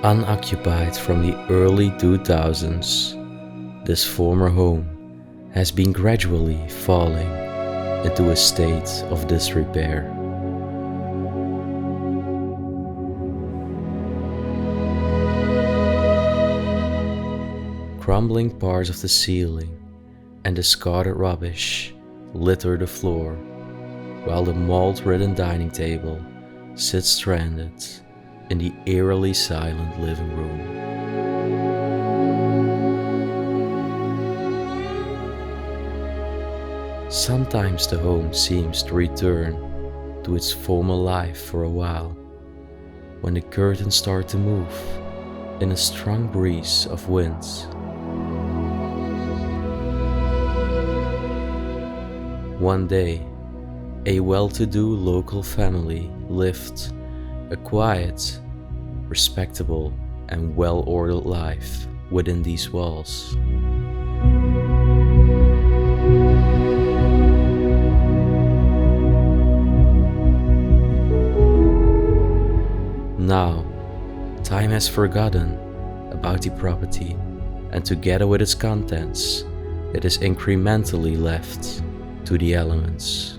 Unoccupied from the early 2000s, this former home has been gradually falling into a state of disrepair. Crumbling parts of the ceiling and discarded rubbish litter the floor, while the mold-ridden dining table sits stranded in the eerily silent living room. Sometimes the home seems to return to its former life for a while, when the curtains start to move in a strong breeze of wind. One day, a well-to-do local family lived a quiet, respectable, and well-ordered life within these walls. Now, time has forgotten about the property, and together with its contents, it is incrementally left to the elements.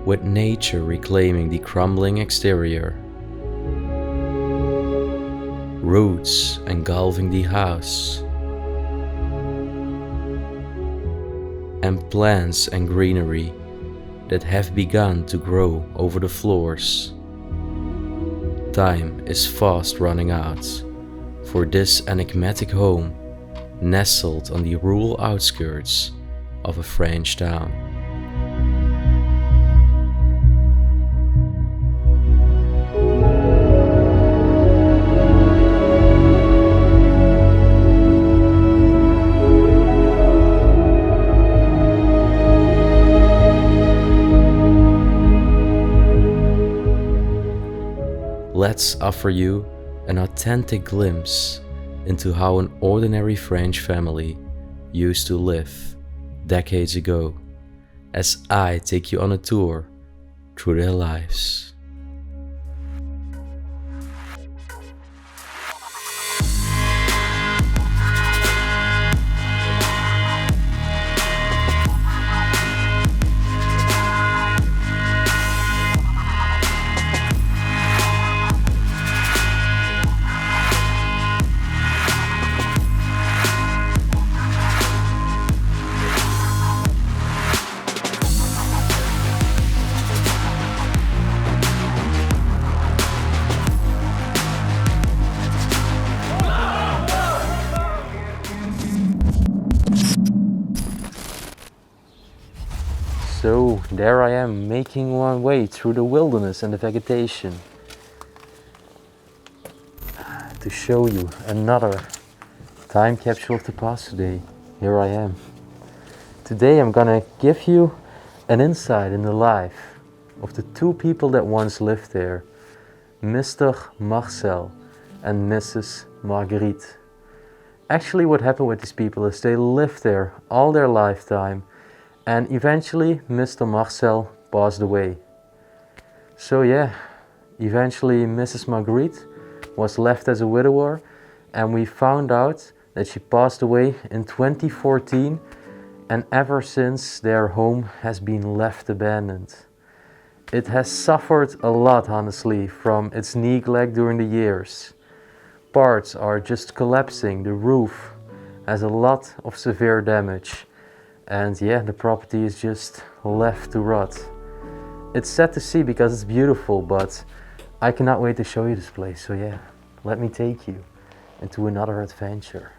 With nature reclaiming the crumbling exterior, roots engulfing the house, and plants and greenery that have begun to grow over the floors. Time is fast running out for this enigmatic home nestled on the rural outskirts of a French town. Let's offer you an authentic glimpse into how an ordinary French family used to live decades ago, as I take you on a tour through their lives. So there I am, making my way through the wilderness and the vegetation to show you another time capsule of the past today. Here I am. Today I'm gonna give you an insight in the life of the two people that once lived there, Mr. Marcel and Mrs. Marguerite. Actually, what happened with these people is they lived there all their lifetime, and eventually Mr. Marcel passed away. So yeah, eventually Mrs. Marguerite was left as a widower, and we found out that she passed away in 2014, and ever since their home has been left abandoned. It has suffered a lot, honestly, from its neglect during the years. Parts are just collapsing, the roof has a lot of severe damage. And yeah, the property is just left to rot. It's sad to see because it's beautiful, but I cannot wait to show you this place. So yeah, let me take you into another adventure.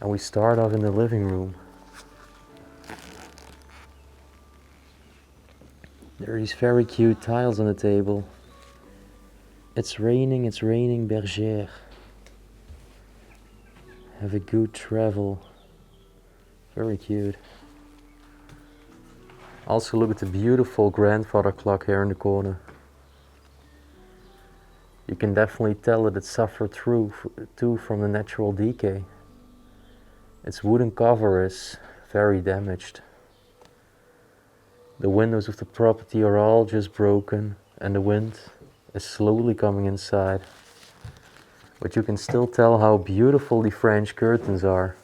And we start off in the living room. There are these very cute tiles on the table. It's raining, bergère. Have a good travel. Very cute. Also look at the beautiful grandfather clock here in the corner. You can definitely tell that it suffered through too from the natural decay. Its wooden cover is very damaged. The windows of the property are all just broken and the wind is slowly coming inside. But you can still tell how beautiful the French curtains are.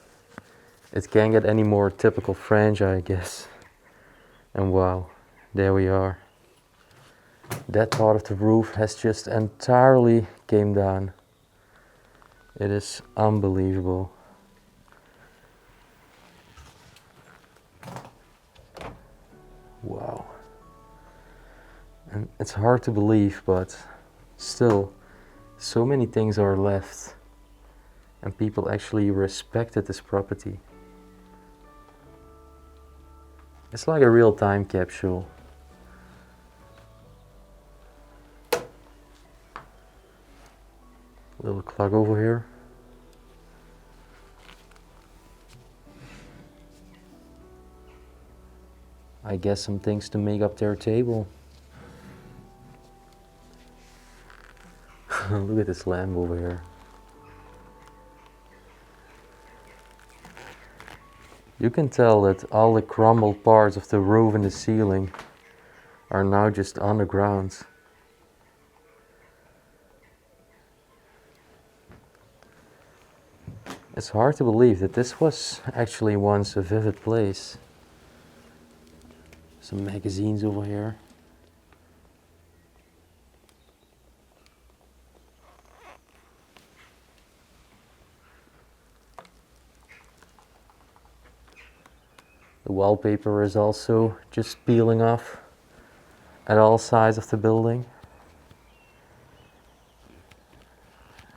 It can't get any more typical French, I guess. And wow, there we are. That part of the roof has just entirely came down. It is unbelievable. Wow. And it's hard to believe, but still, so many things are left. And people actually respected this property. It's like a real time capsule. Little clock over here. I guess some things to make up their table. Look at this lamp over here. You can tell that all the crumbled parts of the roof and the ceiling are now just underground. It's hard to believe that this was actually once a vivid place. Some magazines over here. The wallpaper is also just peeling off at all sides of the building.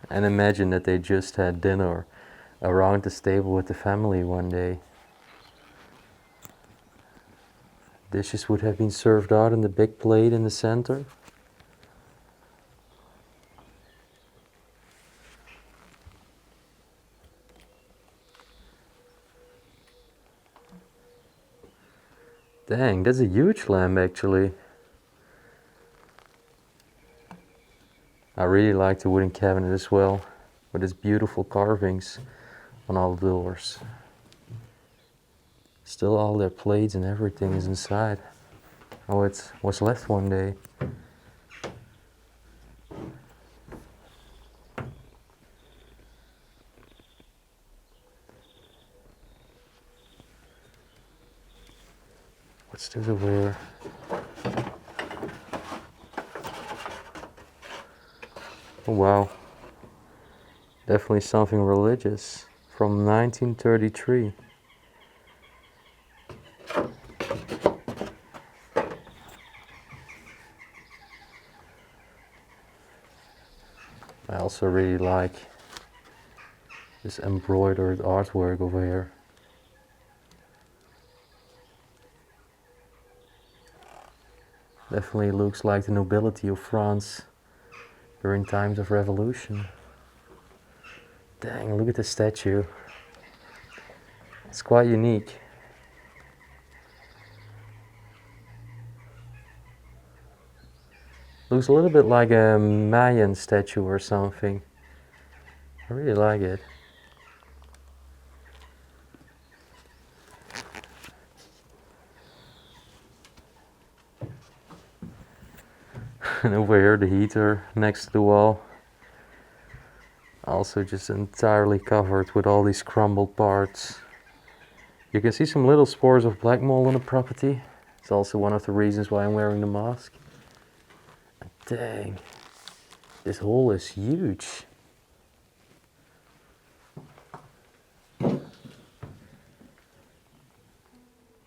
And imagine that they just had dinner around this table with the family one day. Dishes would have been served out in the big plate in the center. Dang, that's a huge lamp actually. I really like the wooden cabinet as well, with its beautiful carvings on all the doors. Still all their plates and everything is inside. Oh, it's what's left one day. What's this over here? Oh wow. Definitely something religious from 1933. I also really like this embroidered artwork over here. Definitely looks like the nobility of France during times of revolution. Dang, look at the statue. It's quite unique. Looks a little bit like a Mayan statue or something. I really like it. And over here the heater next to the wall. Also just entirely covered with all these crumbled parts. You can see some little spores of black mold on the property. It's also one of the reasons why I'm wearing the mask. Dang, this hole is huge.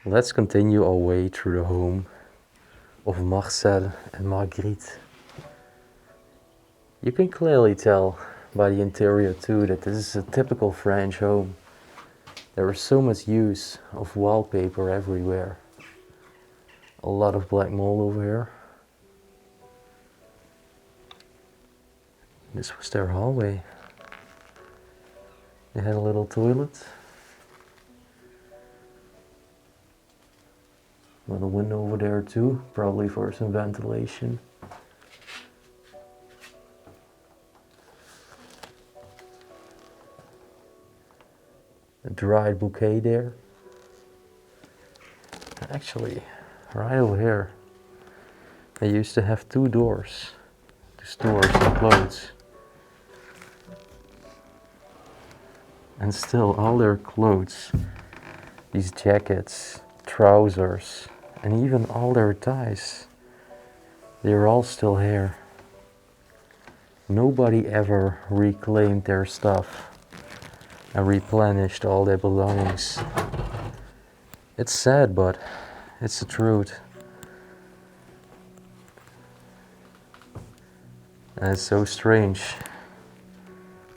Let's continue our way through the home of Marcel and Marguerite. You can clearly tell by the interior too that this is a typical French home. There is so much use of wallpaper everywhere. A lot of black mold over here. This was their hallway. They had a little toilet. Little window over there too, probably for some ventilation. dried bouquet there. Actually, right over here, they used to have 2 doors to store some clothes. And still, all their clothes, these jackets, trousers, and even all their ties, they're all still here. Nobody ever reclaimed their stuff and replenished all their belongings. It's sad, but it's the truth. And it's so strange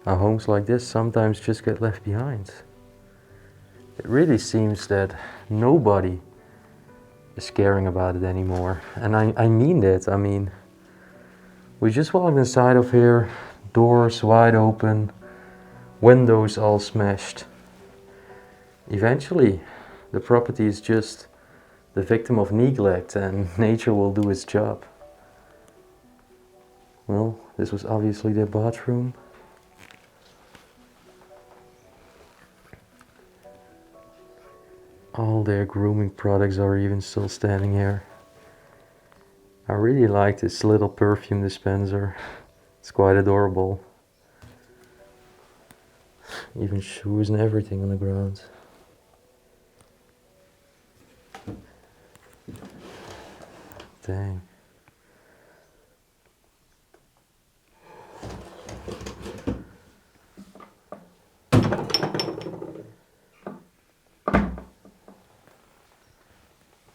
how homes like this sometimes just get left behind. It really seems that nobody is caring about it anymore. And I mean that. I mean, we just walked inside of here, doors wide open, windows all smashed. Eventually, the property is just the victim of neglect and nature will do its job. Well, this was obviously their bathroom. All their grooming products are even still standing here. I really like this little perfume dispenser. It's quite adorable. Even shoes and everything on the ground. Dang.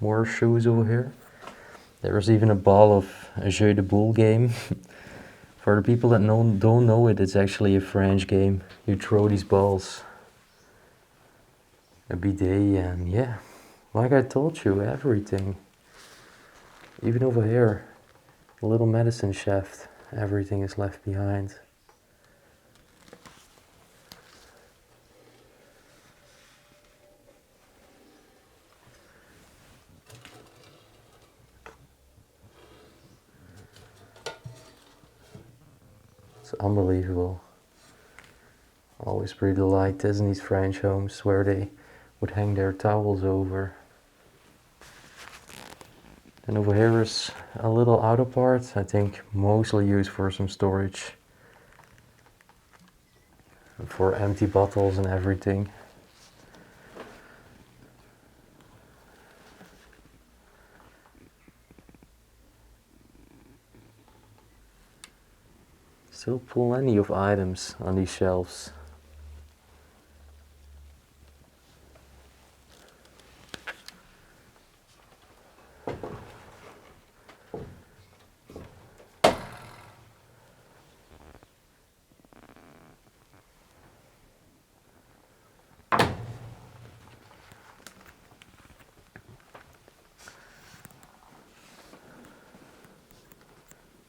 More shoes over here. There's even a ball of 𝗦𝗁𝗶𝗆 game. For the people that don't know it, it's actually a French game. You throw these balls. A bidet, and yeah, like I told you, everything. Even over here, a little medicine shaft, everything is left behind. It's unbelievable. Always really liked this in these French homes where they would hang their towels over. And over here is a little outer part, I think mostly used for some storage. For empty bottles and everything. Still plenty of items on these shelves.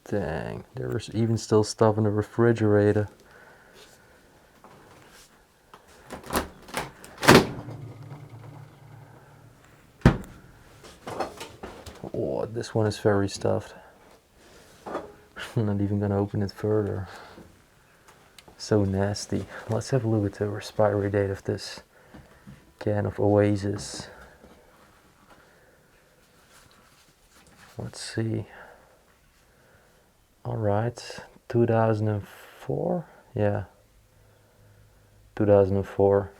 Dang, there's even still stuff in the refrigerator. Oh, this one is very stuffed. I'm not even gonna open it further. So nasty. Let's have a look at the expiry date of this can of Oasis. Let's see. Alright, 2004? Yeah, 2004.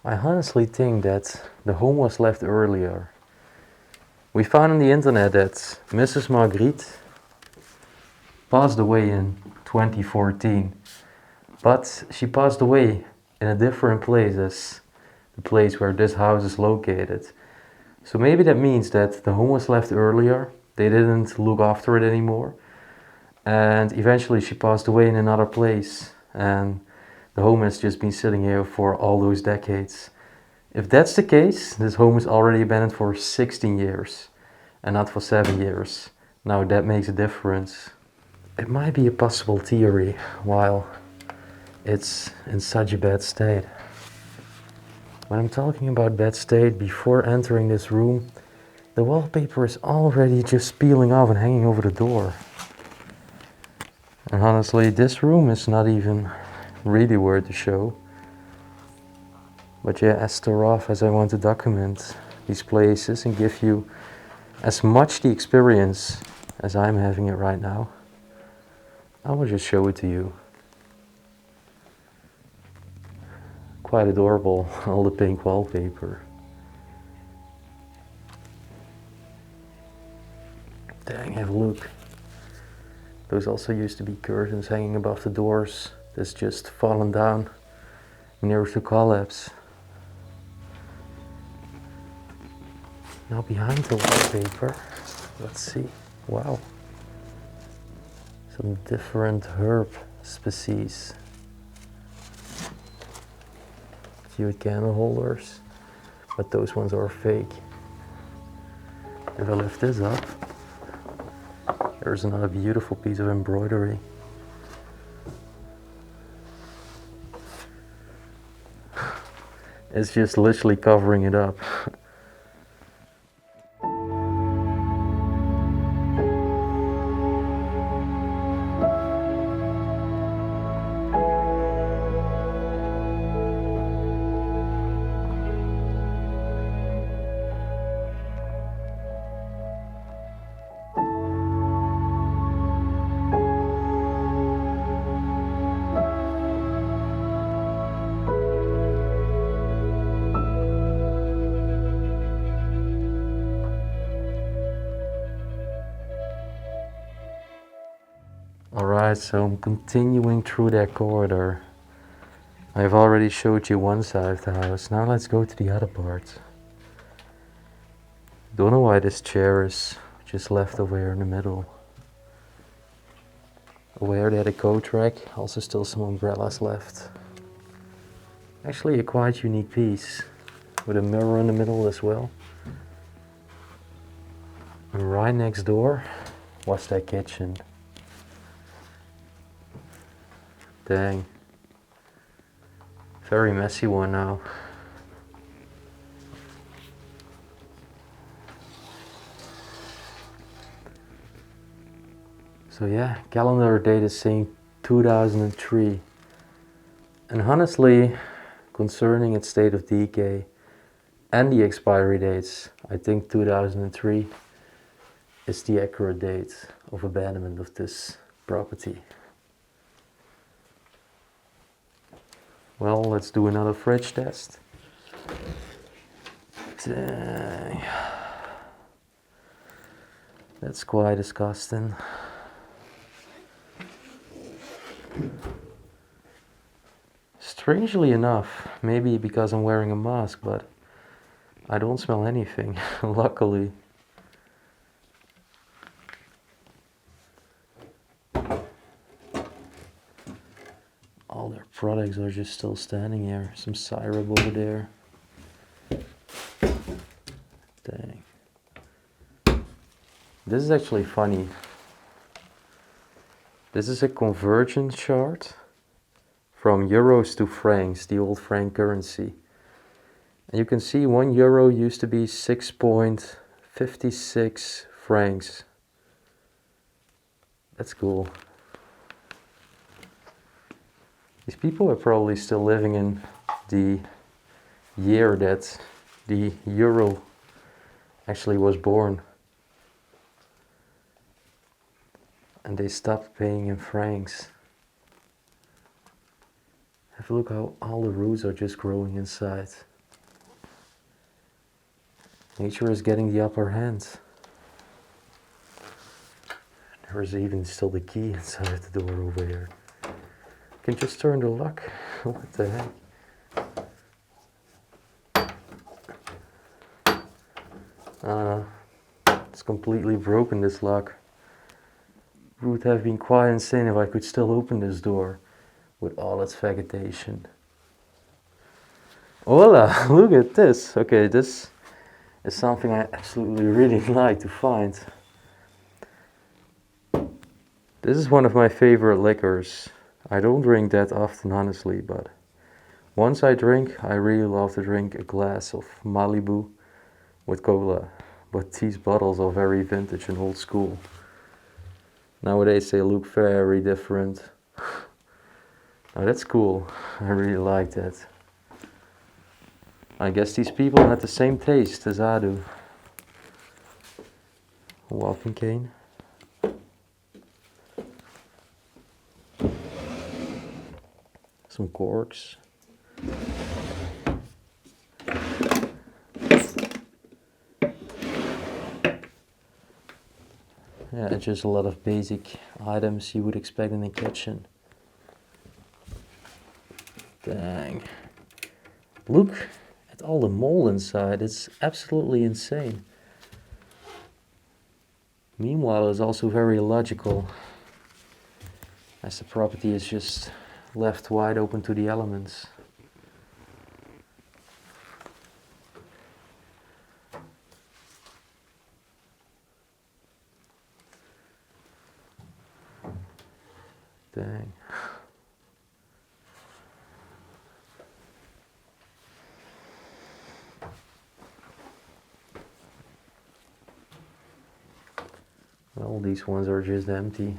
I honestly think that the home was left earlier. We found on the internet that Mrs. Marguerite passed away in 2014, but she passed away in a different place as the place where this house is located. So maybe that means that the home was left earlier, they didn't look after it anymore, and eventually she passed away in another place, and the home has just been sitting here for all those decades. If that's the case, this home is already abandoned for 16 years, and not for 7 years. Now that makes a difference. It might be a possible theory, while it's in such a bad state. When I'm talking about bad state, before entering this room, the wallpaper is already just peeling off and hanging over the door. And honestly, this room is not even really worth the show. But yeah, as rough as I want to document these places and give you as much the experience as I'm having it right now, I will just show it to you. Quite adorable, all the pink wallpaper. Dang, have a look. Those also used to be curtains hanging above the doors. That's just fallen down, near to collapse. Now behind the wallpaper, let's see. Wow. Some different herb species. Cute candle holders, but those ones are fake. If I lift this up, there's another beautiful piece of embroidery. It's just literally covering it up. Alright, so I'm continuing through that corridor. I've already showed you one side of the house, now let's go to the other part. Don't know why this chair is just left over here in the middle. Aware that a coat rack, also still some umbrellas left. Actually a quite unique piece, with a mirror in the middle as well. And right next door was that kitchen. Dang. Very messy one now. So yeah, calendar date is saying 2003. And honestly, concerning its state of decay and the expiry dates, I think 2003 is the accurate date of abandonment of this property. Well, let's do another fridge test. Dang. That's quite disgusting. Strangely enough, maybe because I'm wearing a mask, but I don't smell anything, luckily. All their products are just still standing here. Some syrup over there. Dang. This is actually funny. This is a conversion chart from euros to francs, the old franc currency. And you can see €1 used to be 6.56 francs. That's cool. These people are probably still living in the year that the euro actually was born. And they stopped paying in francs. Have a look how all the roots are just growing inside. Nature is getting the upper hand. There's even still the key inside the door over here. I can just turn the lock. What the heck? It's completely broken, this lock. It would have been quite insane if I could still open this door with all its vegetation. Voila, look at this. Okay, this is something I absolutely really like to find. This is one of my favorite liquors. I don't drink that often, honestly, but once I drink, I really love to drink a glass of Malibu with cola. But these bottles are very vintage and old school. Nowadays they look very different. Now that's cool. I really like that. I guess these people had the same taste as I do. A walking cane. Some corks. Yeah, just a lot of basic items you would expect in the kitchen. Dang. Look at all the mold inside. It's absolutely insane. Meanwhile, it's also very illogical, as the property is just left wide open to the elements. Dang. Well, these ones are just empty.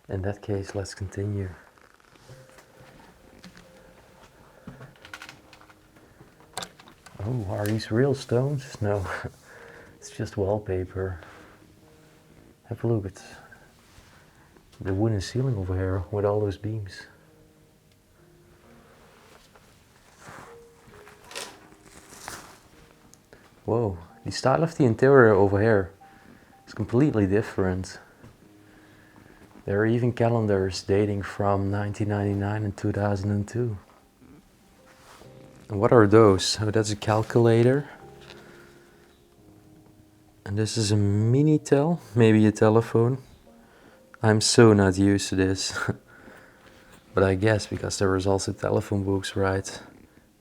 In that case, let's continue. Oh, are these real stones? No, it's just wallpaper. Have a look at the wooden ceiling over here with all those beams. Whoa, the style of the interior over here is completely different. There are even calendars dating from 1999 and 2002. And what are those? Oh, that's a calculator. And this is a Minitel, maybe a telephone. I'm so not used to this. But I guess because there is also telephone books right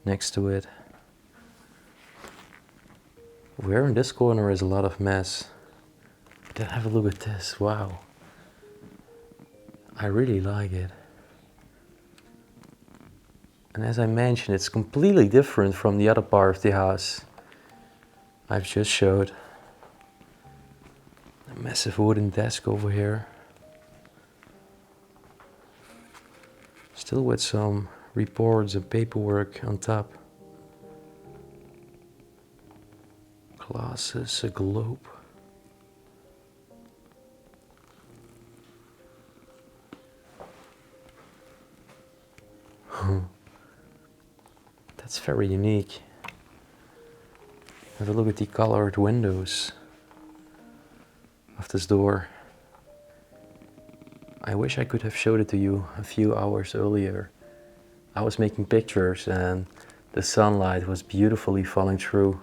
next to it. Where in this corner is a lot of mess. But have a look at this, wow. I really like it. And as I mentioned, it's completely different from the other part of the house I've just showed. A massive wooden desk over here. Still with some reports and paperwork on top. Glasses, a globe. That's very unique. Have a look at the colored windows of this door. I wish I could have showed it to you a few hours earlier. I was making pictures and the sunlight was beautifully falling through.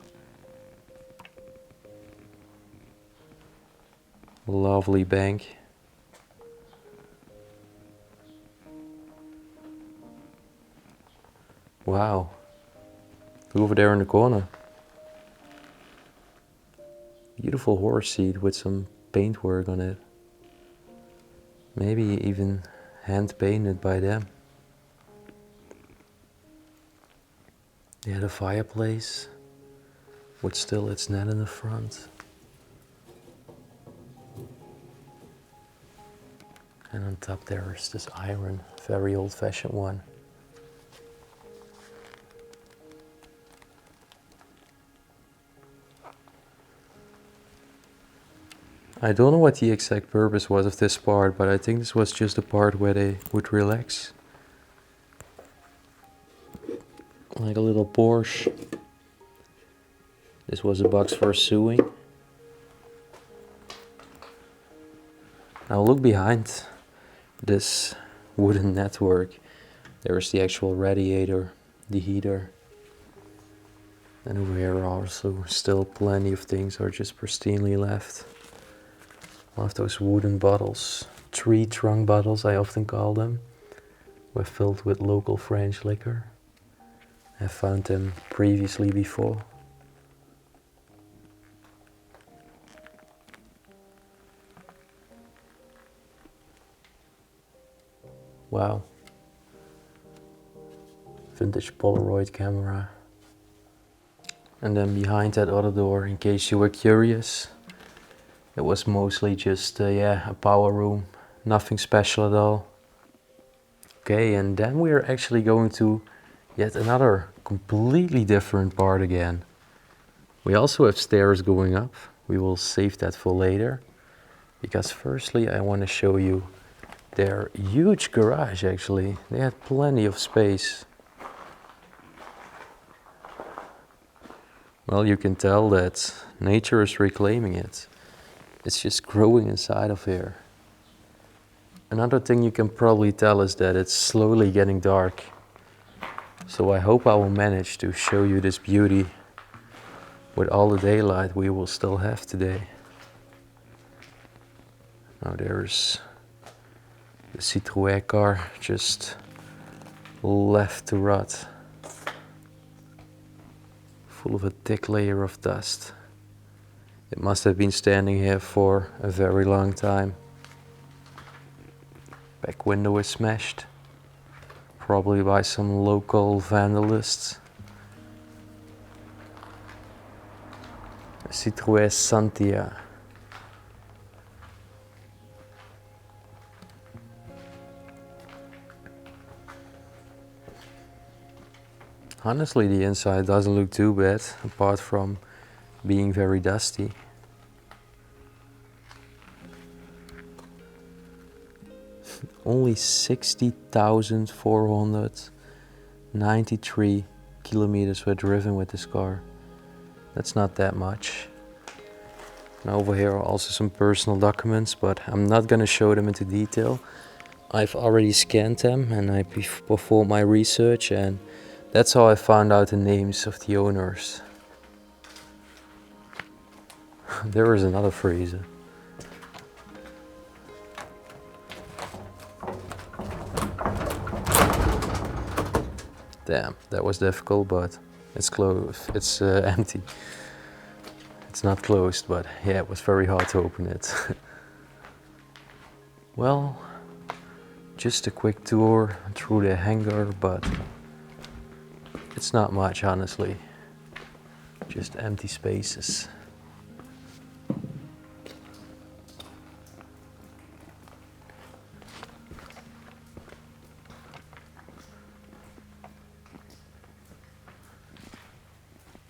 Lovely bank. Wow. Look over there in the corner. Beautiful horse seat with some paintwork on it. Maybe even hand painted by them. They had a fireplace with still its net in the front. And on top there is this iron, very old-fashioned one. I don't know what the exact purpose was of this part, but I think this was just the part where they would relax. Like a little Porsche. This was a box for sewing. Now look behind this wooden network. There's the actual radiator, the heater. And over here also still plenty of things are just pristinely left. One of those wooden bottles, tree trunk bottles I often call them, were filled with local French liquor. I found them previously before. Wow. Vintage Polaroid camera. And then behind that other door, in case you were curious, It was mostly just yeah, a power room, nothing special at all. Okay, and then we are actually going to yet another completely different part again. We also have stairs going up. We will save that for later, because firstly I want to show you their huge garage. Actually, they had plenty of space. Well, you can tell that nature is reclaiming it. It's just growing inside of here. Another thing you can probably tell is that it's slowly getting dark. So I hope I will manage to show you this beauty with all the daylight we will still have today. Now there's the 𝗬𝗍ci𝗿𝗆𝗶 car just left to rot, full of a thick layer of dust. It must have been standing here for a very long time. Back window is smashed, probably by some local vandalists. 𝗬𝗍ci𝗿𝗆𝗍𝗆. Honestly, the inside doesn't look too bad, apart from being very dusty. Only 60,493 kilometers were driven with this car. That's not that much. And over here are also some personal documents, but I'm not going to show them into detail. I've already scanned them and I performed my research, and that's how I found out the names of the owners. There is another freezer. Damn, that was difficult, but it's closed. It's empty. It's not closed, but yeah, it was very hard to open it. Well, just a quick tour through the hangar, but it's not much, honestly. Just empty spaces.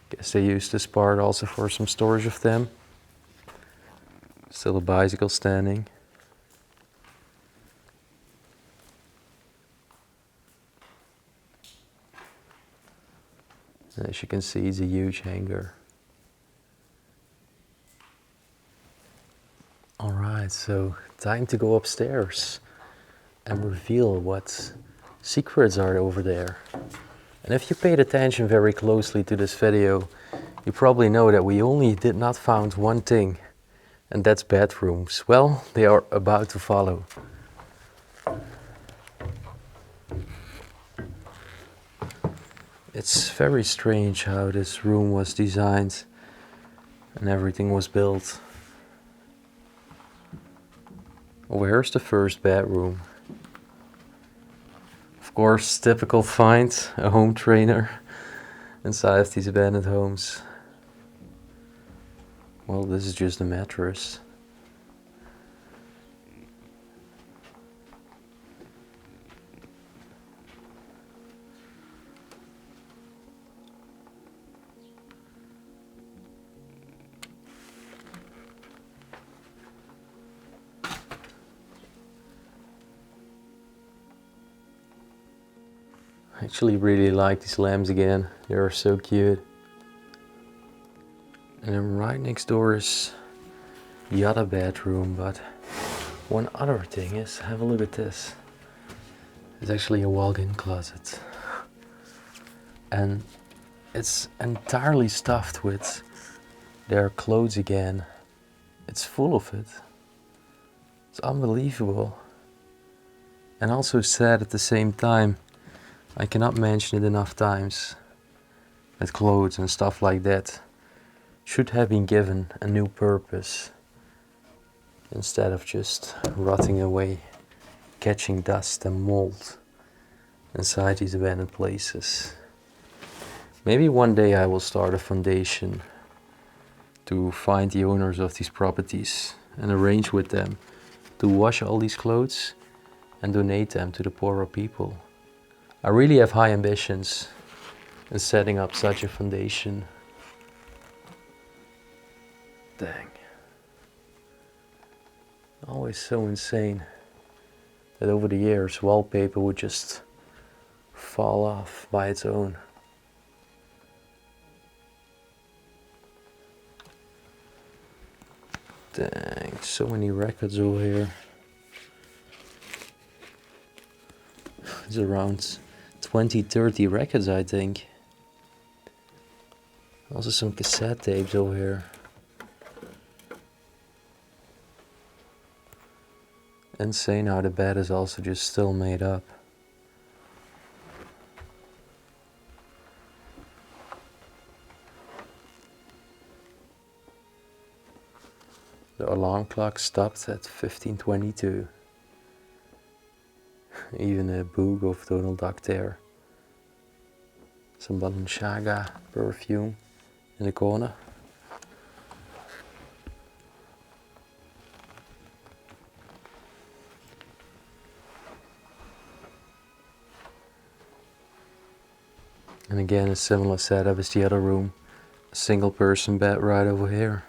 Guess they used this part also for some storage of them. Still a bicycle standing. And as you can see, it's a huge hangar. Alright, so time to go upstairs and reveal what secrets are over there. And if you paid attention very closely to this video, you probably know that we only did not found one thing, and that's bedrooms. Well, they are about to follow. It's very strange how this room was designed and everything was built. Over here's the first bedroom. Of course, typical find, a home trainer inside of these abandoned homes. Well, this is just a mattress. I actually really like these lamps again. They are so cute. And then right next door is the other bedroom, but one other thing is, have a look at this. It's actually a walk-in closet. And it's entirely stuffed with their clothes again. It's full of it. It's unbelievable. And also sad at the same time. I cannot mention it enough times, that clothes and stuff like that should have been given a new purpose instead of just rotting away, catching dust and mold inside these abandoned places. Maybe one day I will start a foundation to find the owners of these properties and arrange with them to wash all these clothes and donate them to the poorer people. I really have high ambitions in setting up such a foundation. Dang. Always so insane that over the years wallpaper would just fall off by its own. Dang, so many records over here. It's around 20, 30 records, I think. Also some cassette tapes over here. Insane how the bed is also just still made up. The alarm clock stopped at 15:22. Even a book of Donald Duck there. Some 𝗦𝘁cie𝗿𝘆𝗶 perfume in the corner. And again, a similar setup as the other room. A single person bed right over here.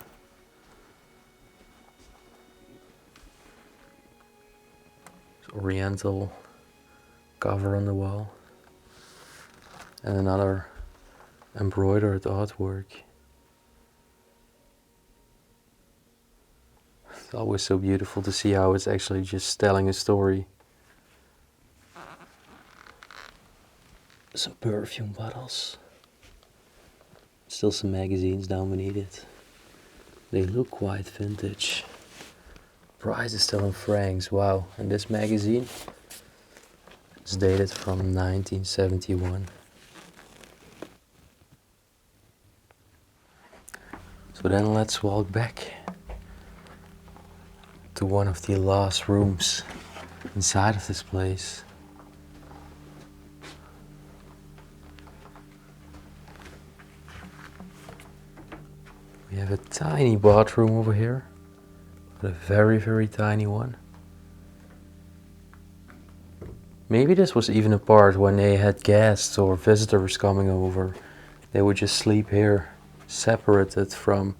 Oriental cover on the wall. And another embroidered artwork. It's always so beautiful to see how it's actually just telling a story. Some perfume bottles. Still some magazines down beneath it. They look quite vintage. Price is still in francs, wow. And this magazine is dated from 1971. So then let's walk back to one of the last rooms inside of this place. We have a tiny bathroom over here, but a very, very tiny one. Maybe this was even a part when they had guests or visitors coming over. They would just sleep here, separated from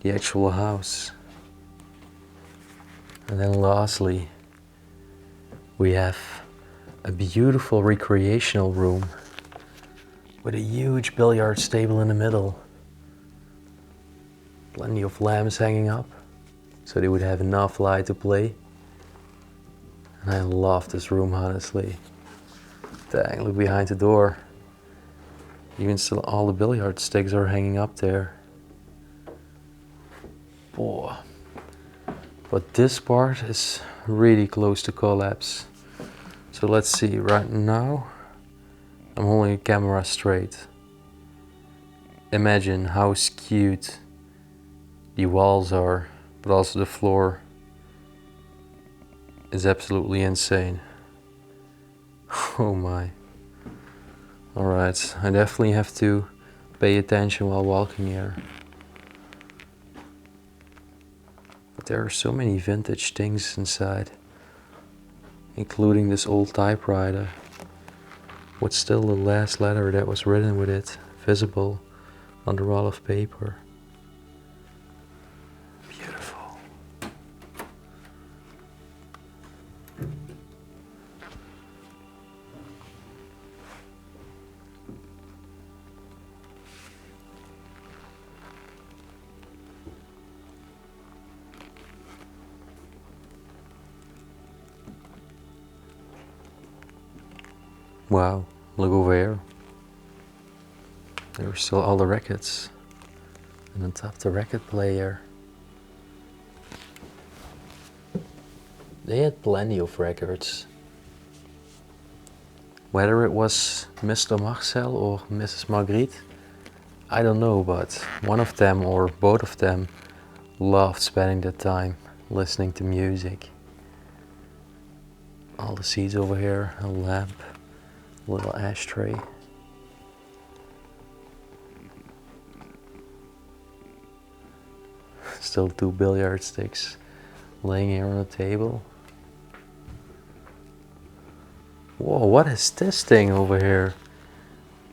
the actual house. And then lastly, we have a beautiful recreational room with a huge billiards table in the middle. Plenty of lamps hanging up, so they would have enough light to play. And I love this room, honestly. Dang, look behind the door. Even still all the billiard sticks are hanging up there. Boy. But this part is really close to collapse. So let's see, right now I'm holding a camera straight. Imagine how skewed the walls are, but also the floor is absolutely insane. Oh my. Alright, I definitely have to pay attention while walking here. But there are so many vintage things inside, including this old typewriter. What's still the last letter that was written with it, visible on the roll of paper. Beautiful. Wow, look over here. There are still all the records. And on top the record player. They had plenty of records. Whether it was Mr. Marcel or Mrs. Marguerite, I don't know, but one of them or both of them loved spending their time listening to music. All the seats over here, a lamp, a little ashtray. Still 2 billiard sticks laying here on the table. Whoa, what is this thing over here?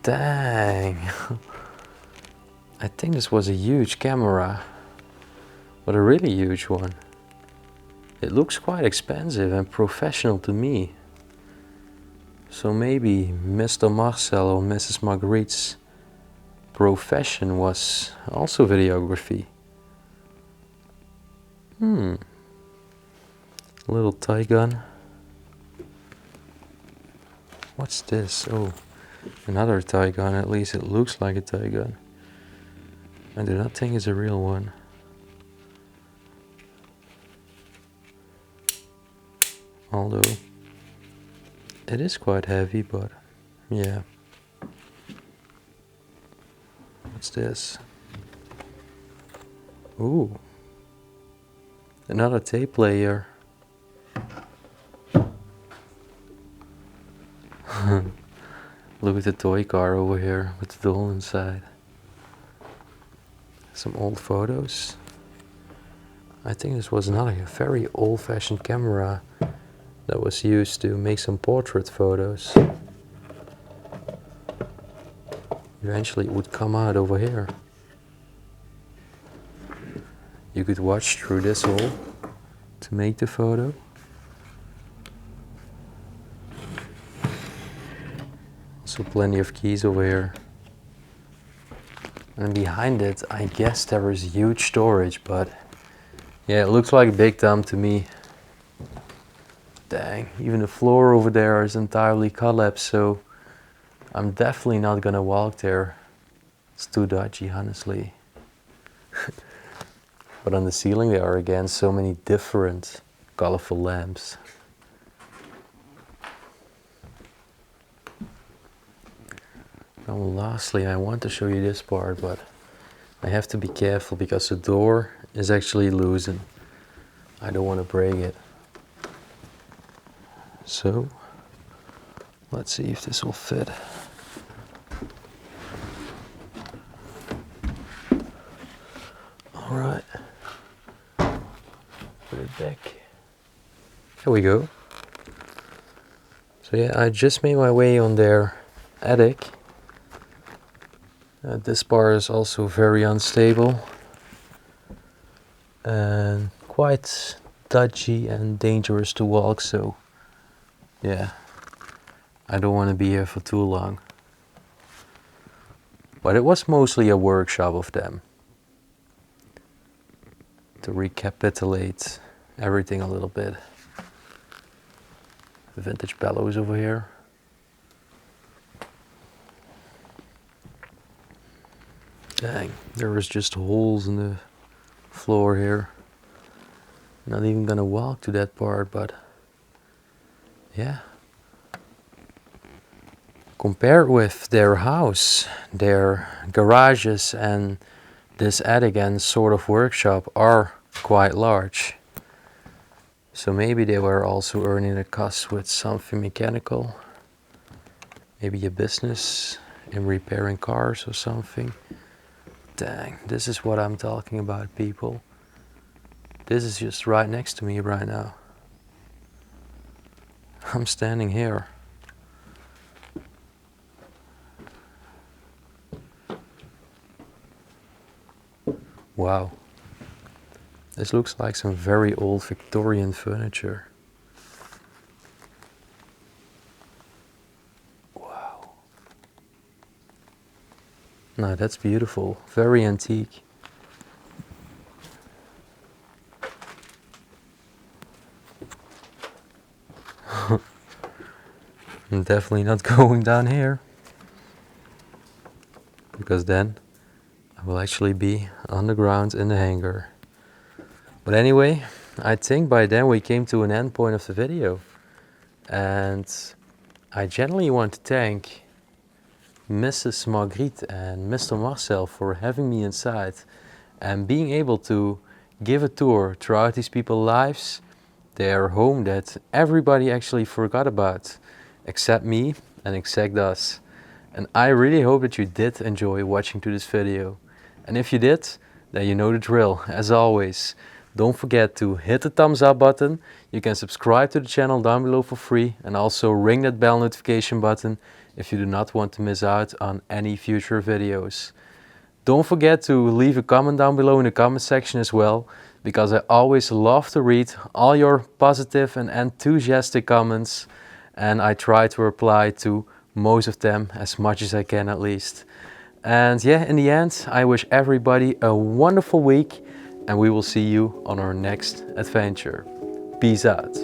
Dang. I think this was a huge camera, but a really huge one. It looks quite expensive and professional to me. So maybe Mr. Marcel or Mrs. Marguerite's profession was also videography. A little tie gun. What's this? Oh, another tie gun. At least it looks like a tie gun. I do not think it's a real one. Although it is quite heavy, but yeah. What's this? Ooh, another tape player. Look at the toy car over here with the doll inside. Some old photos. I think this was another very old-fashioned camera that was used to make some portrait photos. Eventually it would come out over here. You could watch through this hole to make the photo. Also plenty of keys over here. And behind it, I guess there is huge storage, but yeah, it looks like a big dump to me. Dang, even the floor over there is entirely collapsed, so I'm definitely not gonna walk there. It's too dodgy, honestly. But on the ceiling there are again so many different colorful lamps. And lastly, I want to show you this part, but I have to be careful because the door is actually loosened. I don't want to break it. So, let's see if this will fit. Alright. Put it back. Here we go. So yeah, I just made my way on their attic. This bar is also very unstable and quite dodgy and dangerous to walk, so yeah, I don't want to be here for too long. But it was mostly a workshop of them. To recapitulate everything a little bit. The vintage bellows over here. Dang, there was just holes in the floor here. Not even gonna walk to that part, but yeah. Compared with their house, their garages and this attic and sort of workshop are quite large. So maybe they were also earning a cost with something mechanical. Maybe a business in repairing cars or something. Dang, this is what I'm talking about, people. This is just right next to me right now. I'm standing here. Wow. This looks like some very old Victorian furniture. Wow. No, that's beautiful. Very antique. I'm definitely not going down here, because then I will actually be on the ground in the hangar. But anyway, I think by then we came to an end point of the video. And I generally want to thank Mrs. Marguerite and Mr. Marcel for having me inside and being able to give a tour throughout these people's lives, their home that everybody actually forgot about, except me and except us. And I really hope that you did enjoy watching to this video. And if you did, then you know the drill. As always, don't forget to hit the thumbs up button. You can subscribe to the channel down below for free, and also ring that bell notification button if you do not want to miss out on any future videos. Don't forget to leave a comment down below in the comment section as well, because I always love to read all your positive and enthusiastic comments, and I try to reply to most of them as much as I can at least. And yeah, in the end, I wish everybody a wonderful week, and we will see you on our next adventure. Peace out.